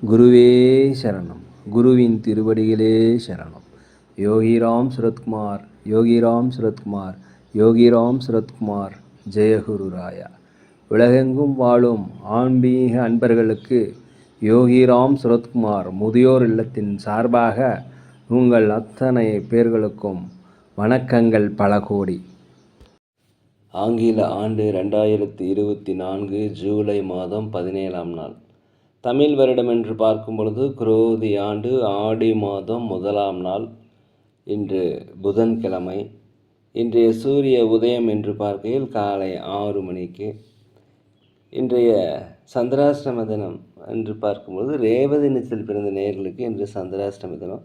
குருவே சரணம். குருவின் திருவடிகளே சரணம். யோகிராம் சுரத்குமார், யோகிராம் சுரத்குமார், யோகிராம் சுரத்குமார். ஜெயகுரு ராயா. உலகெங்கும் வாழும் ஆன்மீக அன்பர்களுக்கு யோகிராம் சுரத்குமார் முதியோர் இல்லத்தின் சார்பாக உங்கள் அத்தனை பேர்களுக்கும் வணக்கங்கள் பல கோடி. ஆங்கில ஆண்டு 2024 ஜூலை மாதம் 17ஆம் நாள். தமிழ் வருடம் என்று பார்க்கும் பொழுது குரோதி ஆண்டு ஆடி மாதம் 1ஆம் நாள். இன்று புதன்கிழமை. இன்றைய சூரிய உதயம் என்று பார்க்கையில் காலை 6 மணிக்கு. இன்றைய சந்திராஷ்டம தினம் என்று பார்க்கும்போது ரேவதி நட்சத்திரத்தில் பிறந்த நேயர்களுக்கு இன்று சந்திராஷ்டம தினம்.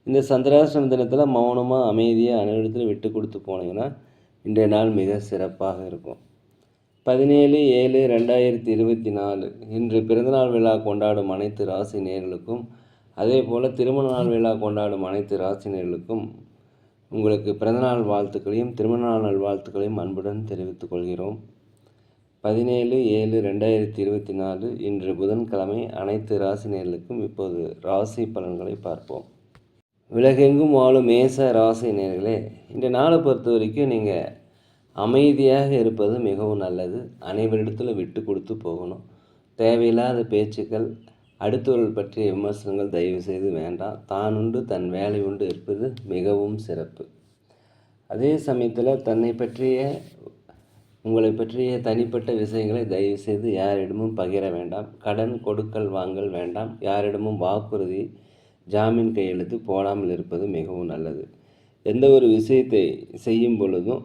இந்த சந்திராஷ்டம தினத்தில் மௌனமாக அமைதியாக அனைவரிடத்தில் விட்டு கொடுத்து போனீங்கன்னா இன்றைய நாள் மிக சிறப்பாக இருக்கும். 17/7/2024 இன்று பிறந்தநாள் விழா கொண்டாடும் அனைத்து ராசி நேயர்களுக்கும், அதே போல் திருமண நாள் விழா கொண்டாடும் அனைத்து ராசி நேயர்களுக்கும் உங்களுக்கு பிறந்தநாள் வாழ்த்துக்களையும் திருமண நாள் நல்வாழ்த்துக்களையும் அன்புடன் தெரிவித்துக் கொள்கிறோம். 17/7/2024 இன்று புதன்கிழமை. அனைத்து ராசி நேயர்களுக்கும் இப்போது ராசி பலன்களை பார்ப்போம். உலகெங்கும் வாழும் மேச ராசி நேயர்களே, இந்த நாளை பொறுத்த வரைக்கும் நீங்கள் அமைதியாக இருப்பது மிகவும் நல்லது. அனைவரிடத்தில் விட்டு கொடுத்து போகணும். தேவையில்லாத பேச்சுக்கள், அடுத்தவர்கள் பற்றிய விமர்சனங்கள் தயவு செய்து வேண்டாம். தான் உண்டு தன் வேலை உண்டு இருப்பது மிகவும் சிறப்பு. அதே சமயத்தில் தன்னை பற்றிய உங்களை பற்றிய தனிப்பட்ட விஷயங்களை தயவு செய்து யாரிடமும் பகிர வேண்டாம். கடன் கொடுக்கல் வாங்கல் வேண்டாம். யாரிடமும் வாக்குறுதி, ஜாமீன் கையெழுத்து போடாமல் இருப்பது மிகவும் நல்லது. எந்த ஒரு விஷயத்தை செய்யும் பொழுதும்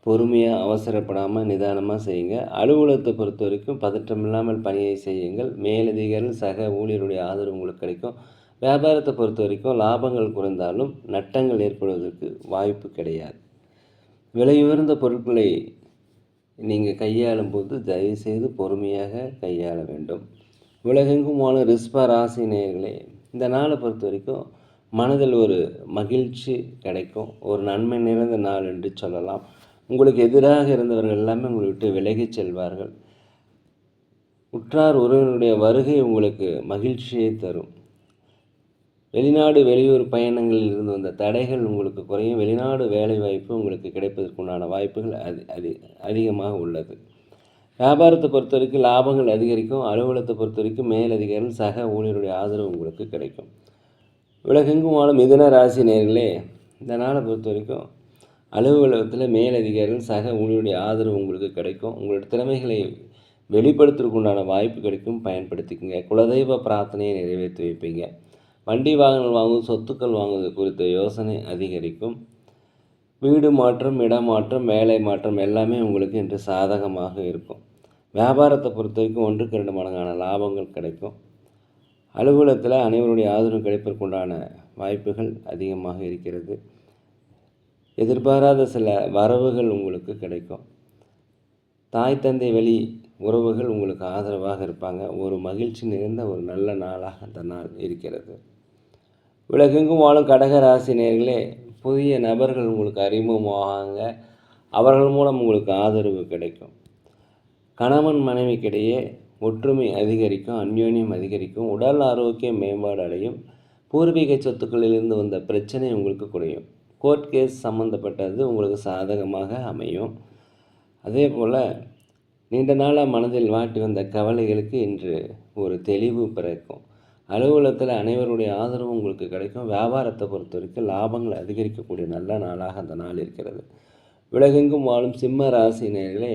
பொறுமையாக, அவசரப்படாமல், நிதானமாக செய்யுங்க. அலுவலகத்தை பொறுத்த வரைக்கும் பதற்றம் இல்லாமல் பணியை செய்யுங்கள். மேலதிகாரிகள், சக ஊழியருடைய ஆதரவு உங்களுக்கு கிடைக்கும். வியாபாரத்தை பொறுத்த வரைக்கும் லாபங்கள் குறைந்தாலும் நட்டங்கள் ஏற்படுவதற்கு வாய்ப்பு கிடையாது. விலையுயர்ந்த பொருட்களை நீங்கள் கையாளும் போது தயவுசெய்து பொறுமையாக கையாள வேண்டும். உலகெங்கும் வாழும் ரிஷப ராசி நேயர்களே, இந்த நாளை பொறுத்த வரைக்கும் மனதில் ஒரு மகிழ்ச்சி கிடைக்கும். ஒரு நன்மை நிறைந்த நாள் என்று சொல்லலாம். உங்களுக்கு எதிராக இருந்தவர்கள் எல்லாமே உங்களை விட்டு விலகிச் செல்வார்கள். உற்றார் உறவினருடைய வருகை உங்களுக்கு மகிழ்ச்சியை தரும். வெளிநாடு வெளியூர் பயணங்களில் இருந்து வந்த தடைகள் உங்களுக்கு குறையும். வெளிநாடு வேலை வாய்ப்பு உங்களுக்கு கிடைப்பதற்குண்டான வாய்ப்புகள் அதிகமாக உள்ளது. வியாபாரத்தை பொறுத்த வரைக்கும் லாபங்கள் அதிகரிக்கும். அலுவலகத்தை பொறுத்த வரைக்கும் மேலதிகாரிகள், சக ஊழியருடைய ஆதரவு உங்களுக்கு கிடைக்கும். உலகெங்கும் வாழும் மிதுன ராசி நேயர்களே, இந்த நாளை பொறுத்த வரைக்கும் அலுவலகத்தில் மேலதிகாரிகள், சக ஊழியருடைய ஆதரவு உங்களுக்கு கிடைக்கும். உங்களோட திறமைகளை வெளிப்படுத்துறதுக்குண்டான வாய்ப்பு கிடைக்கும். பயன்படுத்திக்கங்க. குலதெய்வ பிரார்த்தனையை நிறைவேற்றி வைப்பீங்க. வண்டி வாகனங்கள் வாங்குவது, சொத்துக்கள் வாங்குவது குறித்த யோசனை அதிகரிக்கும். வீடு மாற்றம், இடமாற்றம், வேலை மாற்றம் எல்லாமே உங்களுக்கு இன்று சாதகமாக இருக்கும். வியாபாரத்தை பொறுத்த வரைக்கும் 1க்கு 2 மடங்கான லாபங்கள் கிடைக்கும். அலுவலகத்தில் அனைவருடைய ஆதரவு கிடைப்பதற்குண்டான வாய்ப்புகள் அதிகமாக இருக்கிறது. எதிர்பாராத சில வரவுகள் உங்களுக்கு கிடைக்கும். தாய் தந்தை வழி உறவுகள் உங்களுக்கு ஆதரவாக இருப்பாங்க. ஒரு மகிழ்ச்சி நிறைந்த ஒரு நல்ல நாளாக அந்த நாள் இருக்கிறது. உலகெங்கும் வாழும் கடக ராசி நேயர்களே, புதிய நபர்கள் உங்களுக்கு அறிமுகமாகாங்க. அவர்கள் மூலம் உங்களுக்கு ஆதரவு கிடைக்கும். கணவன் மனைவிக்கிடையே ஒற்றுமை அதிகரிக்கும். அந்யோன்யம் அதிகரிக்கும். உடல் ஆரோக்கியம் மேம்பாடு அடையும். பூர்வீக சொத்துக்களிலிருந்து வந்த பிரச்சனை உங்களுக்கு குறையும். கோர்ட் கேஸ் சம்மந்தப்பட்டது உங்களுக்கு சாதகமாக அமையும். அதே போல் நீண்ட நாளாக மனதில் வாட்டி வந்த கவலைகளுக்கு இன்று ஒரு தெளிவு பிறக்கும். அலுவலகத்தில் அனைவருடைய ஆதரவும் உங்களுக்கு கிடைக்கும். வியாபாரத்தை பொறுத்த வரைக்கும் லாபங்கள் அதிகரிக்கக்கூடிய நல்ல நாளாக அந்த நாள் இருக்கிறது. உலகெங்கும் வாழும் சிம்ம ராசி நேயர்களே,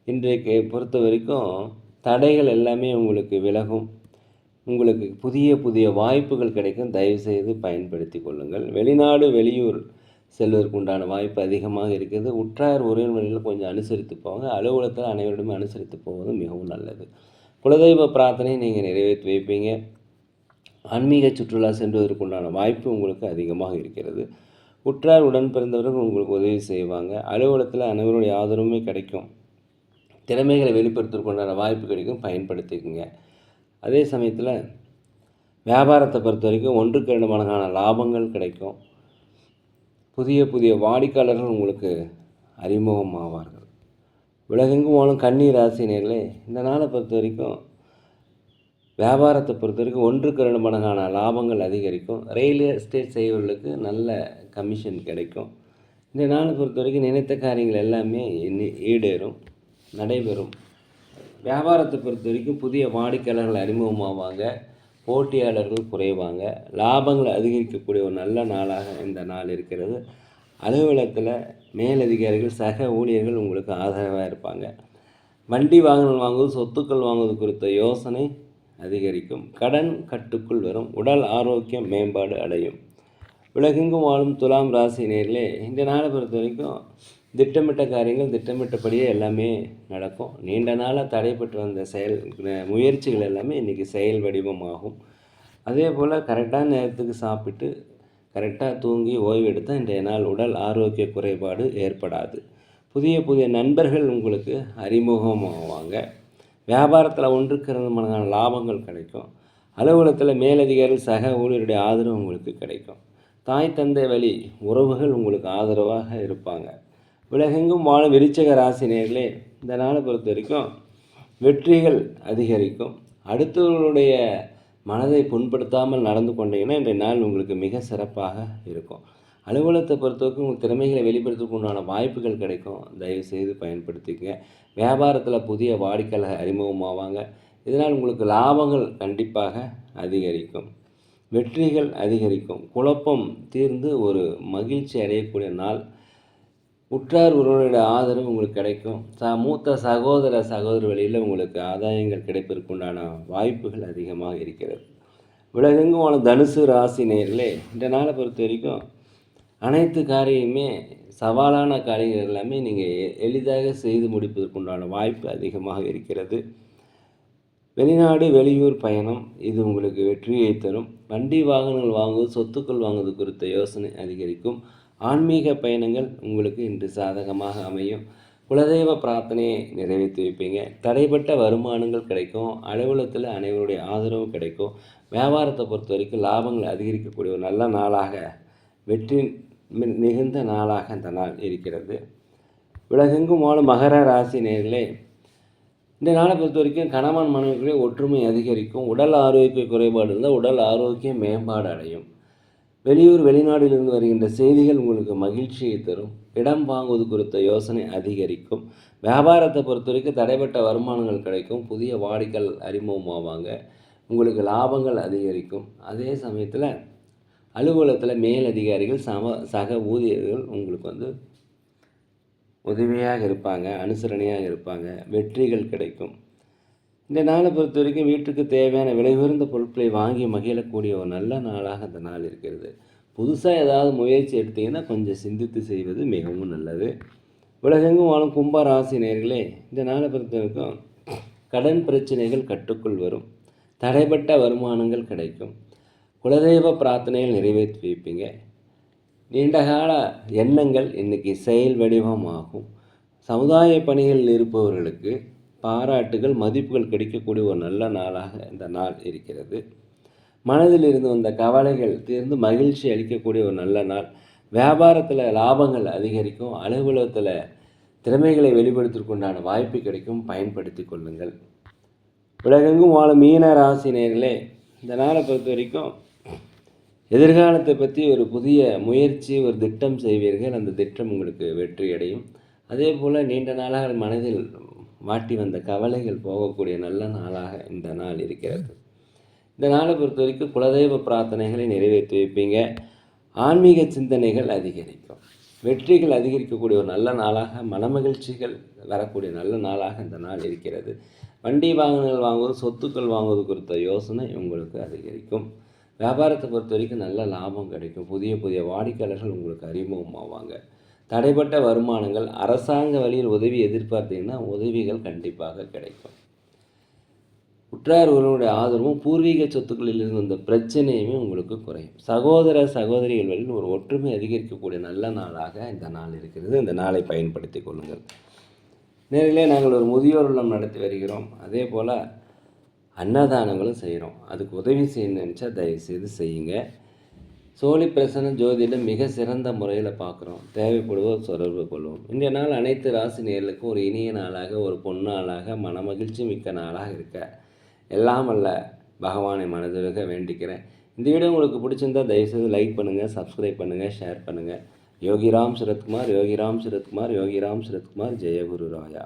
இன்றைக்கு பொறுத்த வரைக்கும் தடைகள் எல்லாமே உங்களுக்கு விலகும். உங்களுக்கு புதிய புதிய வாய்ப்புகள் கிடைக்கும். தயவுசெய்து பயன்படுத்தி கொள்ளுங்கள். வெளிநாடு வெளியூர் செல்வதற்குண்டான வாய்ப்பு அதிகமாக இருக்கிறது. உற்றார் உறவினர்களில் கொஞ்சம் அனுசரித்து போங்க. அலுவலகத்தில் அனைவரிடமே அனுசரித்து போவது மிகவும் நல்லது. குலதெய்வ பிரார்த்தனை நீங்கள் நிறைவேற்றி வைப்பீங்க. ஆன்மீக சுற்றுலா சென்றுவதற்குண்டான வாய்ப்பு உங்களுக்கு அதிகமாக இருக்கிறது. உற்றார் உடன் பிறந்தவர்கள் உங்களுக்கு உதவி செய்வாங்க. அலுவலகத்தில் அனைவருடைய ஆதரவுமே கிடைக்கும். திறமைகளை வெளிப்படுத்துவதற்குண்டான வாய்ப்பு கிடைக்கும். பயன்படுத்திக்கோங்க. அதே சமயத்தில் வியாபாரத்தை பொறுத்த வரைக்கும் 1க்கு 2 மடங்கான லாபங்கள் கிடைக்கும். புதிய புதிய வாடிக்கையாளர்கள் உங்களுக்கு அறிமுகமாவார்கள். உலகெங்கும் வாழும் கன்னி ராசி நேயர்களே, இந்த நாளை பொறுத்த வரைக்கும் வியாபாரத்தை பொறுத்த வரைக்கும் 1க்கு 2 மடங்கான லாபங்கள் அதிகரிக்கும். ரியல் எஸ்டேட் செய்பவர்களுக்கு நல்ல கமிஷன் கிடைக்கும். இந்த நாளை பொறுத்த வரைக்கும் நினைத்த காரியங்கள் எல்லாமே ஈடேறும், நடைபெறும். வியாபாரத்தை பொறுத்த வரைக்கும் புதிய வாடிக்கையாளர்கள் அறிமுகமாவாங்க, போட்டியாளர்கள் குறைவாங்க, லாபங்கள் அதிகரிக்கக்கூடிய ஒரு நல்ல நாளாக இந்த நாள் இருக்கிறது. அலுவலகத்தில் மேலதிகாரிகள் சக ஊழியர்கள் உங்களுக்கு ஆதரவாக இருப்பாங்க. வண்டி வாகனம் வாங்குவது, சொத்துக்கள் வாங்குவது குறித்த யோசனை அதிகரிக்கும். கடன் கட்டுக்குள் வரும். உடல் ஆரோக்கியம் மேம்பாடு அடையும். உலகெங்கும் வாழும் துலாம் ராசி நேர்களே, இந்த நாளை பொறுத்த வரைக்கும் திட்டமிட்ட காரியங்கள் திட்டமிட்டபடியே எல்லாமே நடக்கும். நீண்ட நாளாக தடைப்பட்டு வந்த முயற்சிகள் எல்லாமே இன்றைக்கி செயல் வடிவமாகும். அதே போல் கரெக்டான நேரத்துக்கு சாப்பிட்டு கரெக்டாக தூங்கி ஓய்வு எடுத்தால் இன்றைய நாள் உடல் ஆரோக்கிய குறைபாடு ஏற்படாது. புதிய புதிய நண்பர்கள் உங்களுக்கு அறிமுகமாவாங்க. வியாபாரத்தில் 1க்கு 2 மடங்கான லாபங்கள் கிடைக்கும். அலுவலகத்தில் மேலதிகாரிகள் சக ஊழியருடைய ஆதரவு உங்களுக்கு கிடைக்கும். தாய் தந்தை வழி உறவுகள் உங்களுக்கு ஆதரவாக இருப்பாங்க. உலகெங்கும் வாழும் விருச்சிக ராசி நேயர்களே, இந்த நாளை பொறுத்த வரைக்கும் வெற்றிகள் அதிகரிக்கும். அடுத்தவர்களுடைய மனதை புண்படுத்தாமல் நடந்து கொண்டீங்கன்னா இன்றைய நாள் உங்களுக்கு மிக சிறப்பாக இருக்கும். அலுவலகத்தை பொறுத்தவரைக்கும் உங்கள் திறமைகளை வெளிப்படுத்துவதற்கு உண்டான வாய்ப்புகள் கிடைக்கும். தயவுசெய்து பயன்படுத்திக்கங்க. வியாபாரத்தில் புதிய வாடிக்கையாளர்கள் அறிமுகமாவாங்க. இதனால் உங்களுக்கு லாபங்கள் கண்டிப்பாக அதிகரிக்கும். வெற்றிகள் அதிகரிக்கும். குழப்பம் தீர்ந்து ஒரு மகிழ்ச்சி அடையக்கூடிய நாள். உற்றார் உறவினருடைய ஆதரவு உங்களுக்கு கிடைக்கும். மூத்த சகோதரி வழியில் உங்களுக்கு ஆதாயங்கள் கிடைப்பதற்குண்டான வாய்ப்புகள் அதிகமாக இருக்கிறது. உலகெங்கும் வாழும் தனுசு ராசி நேயர்களே, இந்த நாளை பொறுத்த வரைக்கும் அனைத்து காரியமே சவாலான காரியங்கள் எல்லாமே நீங்கள் எளிதாக செய்து முடிப்பதற்குண்டான வாய்ப்பு அதிகமாக இருக்கிறது. வெளிநாடு வெளியூர் பயணம் இது உங்களுக்கு வெற்றியை தரும். வண்டி வாகனங்கள் வாங்குவது, சொத்துக்கள் வாங்குவது குறித்த யோசனை அதிகரிக்கும். ஆன்மீக பயணங்கள் உங்களுக்கு இன்று சாதகமாக அமையும். குலதெய்வ பிரார்த்தனையை நிறைவேற்றி வைப்பீங்க. தடைப்பட்ட வருமானங்கள் கிடைக்கும். அலுவலகத்தில் அனைவருடைய ஆதரவு கிடைக்கும். வியாபாரத்தை பொறுத்த வரைக்கும் லாபங்கள் அதிகரிக்கக்கூடிய ஒரு நல்ல நாளாக, வெற்றி மிகுந்த நாளாக இந்த நாள் இருக்கிறது. உலகெங்கும் வாழும் மகர ராசி நேயர்களே, இந்த நாளை பொறுத்த வரைக்கும் கணவன் மனைவிகளே ஒற்றுமை அதிகரிக்கும். உடல் ஆரோக்கிய குறைபாடு இருந்தால் உடல் ஆரோக்கிய மேம்பாடு அடையும். வெளியூர் வெளிநாடுகளிலிருந்து வருகின்ற செய்திகள் உங்களுக்கு மகிழ்ச்சியை தரும். இடம் வாங்குவது குறித்த யோசனை அதிகரிக்கும். வியாபாரத்தை பொறுத்த வரைக்கும் தடைப்பட்ட வருமானங்கள் கிடைக்கும். புதிய வாடிக்கையாளர் அறிமுகமாவாங்க. உங்களுக்கு லாபங்கள் அதிகரிக்கும். அதே சமயத்தில் அலுவலகத்தில் மேலதிகாரிகள் சக ஊழியர்கள் உங்களுக்கு உதவியாக இருப்பாங்க, அனுசரணையாக இருப்பாங்க. வெற்றிகள் கிடைக்கும். இந்த நாளை பொறுத்த வரைக்கும் வீட்டுக்கு தேவையான விலை உயர்ந்த பொருட்களை வாங்கி மகிழக்கூடிய ஒரு நல்ல நாளாக இந்த நாள் இருக்கிறது. புதுசாக ஏதாவது முயற்சி எடுத்தீங்கன்னா கொஞ்சம் சிந்தித்து செய்வது மிகவும் நல்லது. உலகெங்கும் வாழும் கும்ப ராசி நேயர்களே, இந்த நாளை பொறுத்த வரைக்கும் கடன் பிரச்சனைகள் கட்டுக்குள் வரும். தடைப்பட்ட வருமானங்கள் கிடைக்கும். குலதெய்வ பிரார்த்தனைகள் நிறைவேற்றி வைப்பீங்க. நீண்டகால எண்ணங்கள் இன்றைக்கி செயல் வடிவமாகும். சமுதாய பணிகளில் இருப்பவர்களுக்கு பாராட்டுகள், மதிப்புகள் கிடைக்கக்கூடிய ஒரு நல்ல நாளாக இந்த நாள் இருக்கிறது. மனதில் இருந்து வந்த கவலைகள் தீர்ந்து மகிழ்ச்சி அளிக்கக்கூடிய ஒரு நல்ல நாள். வியாபாரத்தில் லாபங்கள் அதிகரிக்கும். அலுவலகத்தில் திறமைகளை வெளிப்படுத்துவதற்குண்டான வாய்ப்பு கிடைக்கும். பயன்படுத்தி கொள்ளுங்கள். உலகெங்கும் வாழும் மீன ராசி நேயர்களே, இந்த நாளை பொறுத்த வரைக்கும் எதிர்காலத்தை பற்றி ஒரு புதிய முயற்சி, ஒரு திட்டம் செய்வீர்கள். அந்த திட்டம் உங்களுக்கு வெற்றி அடையும். அதே போல் நீண்ட நாளாக மனதில் வாட்டி வந்த கவலைகள் போகக்கூடிய நல்ல நாளாக இந்த நாள் இருக்கிறது. இந்த நாளை பொறுத்த வரைக்கும் குலதெய்வ பிரார்த்தனைகளை நிறைவேற்றி வைப்பீங்க. ஆன்மீக சிந்தனைகள் அதிகரிக்கும். வெற்றிகள் அதிகரிக்கக்கூடிய ஒரு நல்ல நாளாக, மனமகிழ்ச்சிகள் வரக்கூடிய நல்ல நாளாக இந்த நாள் இருக்கிறது. வண்டி வாகனங்கள் வாங்குவது, சொத்துக்கள் வாங்குவது குறித்த யோசனை உங்களுக்கு அதிகரிக்கும். வியாபாரத்தை பொறுத்த வரைக்கும் நல்ல லாபம் கிடைக்கும். புதிய புதிய வாடிக்கையாளர்கள் உங்களுக்கு அறிமுகமாவாங்க. தடைப்பட்ட வருமானங்கள், அரசாங்க வழியில் உதவி எதிர்பார்த்தீங்கன்னா உதவிகள் கண்டிப்பாக கிடைக்கும். உற்றார் உறவினருடைய ஆதரவும் பூர்வீக சொத்துக்களில் இருந்து வந்த பிரச்சனையுமே உங்களுக்கு குறையும். சகோதரிகள் வழியில் ஒரு ஒற்றுமை அதிகரிக்கக்கூடிய நல்ல நாளாக இந்த நாள் இருக்கிறது. இந்த நாளை பயன்படுத்தி கொள்ளுங்கள். நேரிலே நாங்கள் ஒரு முதியோர் இல்லம் நடத்தி வருகிறோம். அதே போல் அன்னதானங்களும் செய்கிறோம். அதுக்கு உதவி செய்யணும்னு நினச்சா தயவுசெய்து செய்யுங்க. சோழி பிரசன்ன ஜோதிடம் மிக சிறந்த முறையில் பார்க்குறோம். தேவைப்படுவோர் தொடர்பு கொள்வோம். இன்றைய நாள் அனைத்து ராசி நேயர்களுக்கும் ஒரு இனிய நாளாக, ஒரு பொன்னாளாக, மனமகிழ்ச்சி மிக்க நாளாக இருக்க எல்லாம் அல்ல பகவானை மனதிற்க வேண்டிக்கிறேன். இந்த வீடியோ உங்களுக்கு பிடிச்சிருந்தா தயவுசெய்து லைக் பண்ணுங்கள், சப்ஸ்கிரைப் பண்ணுங்கள், ஷேர் பண்ணுங்கள். யோகிராம் சுரத்குமார், யோகிராம் சுரத்குமார், யோகிராம் சுரத்குமார். ஜெய குரு ராயா.